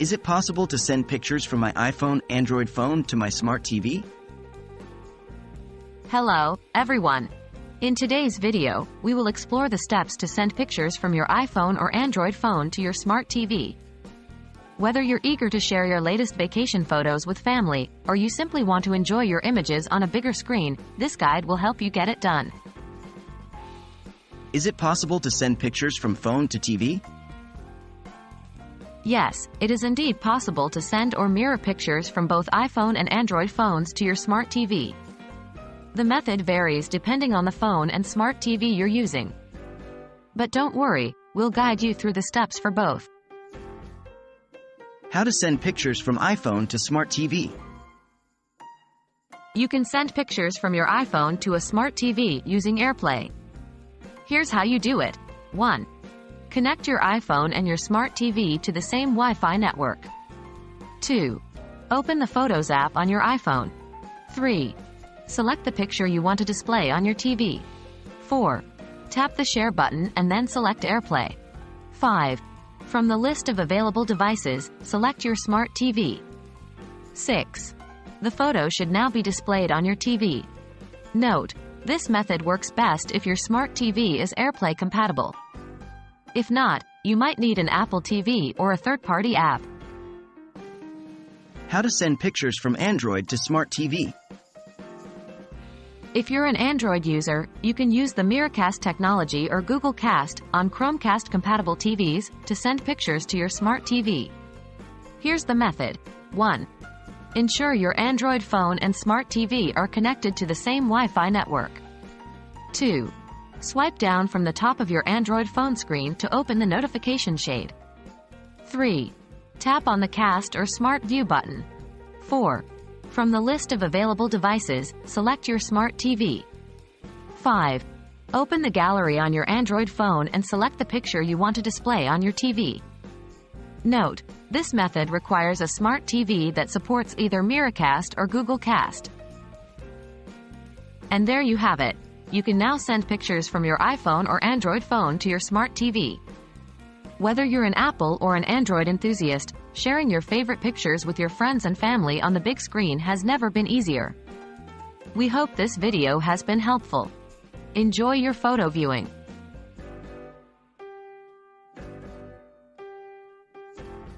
Is it possible to send pictures from my iPhone Android phone to my smart TV? Hello, everyone. In today's video, we will explore the steps to send pictures from your iPhone or Android phone to your smart TV. Whether you're eager to share your latest vacation photos with family, or you simply want to enjoy your images on a bigger screen, this guide will help you get it done. Is it possible to send pictures from phone to TV? Yes, it is indeed possible to send or mirror pictures from both iPhone and Android phones to your smart TV. The method varies depending on the phone and smart TV you're using. But don't worry, we'll guide you through the steps for both. How to send pictures from iPhone to smart TV? You can send pictures from your iPhone to a smart TV using AirPlay. Here's how you do it. 1. Connect your iPhone and your smart TV to the same Wi-Fi network. 2. Open the Photos app on your iPhone. 3. Select the picture you want to display on your TV. 4. Tap the Share button and then select AirPlay. 5. From the list of available devices, select your smart TV. 6. The photo should now be displayed on your TV. Note, this method works best if your smart TV is AirPlay compatible. If not, you might need an Apple TV or a third-party app. How to send pictures from Android to smart TV? If you're an Android user, you can use the Miracast technology or Google Cast on Chromecast-compatible TVs to send pictures to your smart TV. Here's the method. 1. Ensure your Android phone and smart TV are connected to the same Wi-Fi network. 2. Swipe down from the top of your Android phone screen to open the notification shade. 3. Tap on the Cast or Smart View button. 4. From the list of available devices, select your smart TV. 5. Open the gallery on your Android phone and select the picture you want to display on your TV. Note, this method requires a smart TV that supports either Miracast or Google Cast. And there you have it. You can now send pictures from your iPhone or Android phone to your smart TV. Whether you're an Apple or an Android enthusiast, sharing your favorite pictures with your friends and family on the big screen has never been easier. We hope this video has been helpful. Enjoy your photo viewing.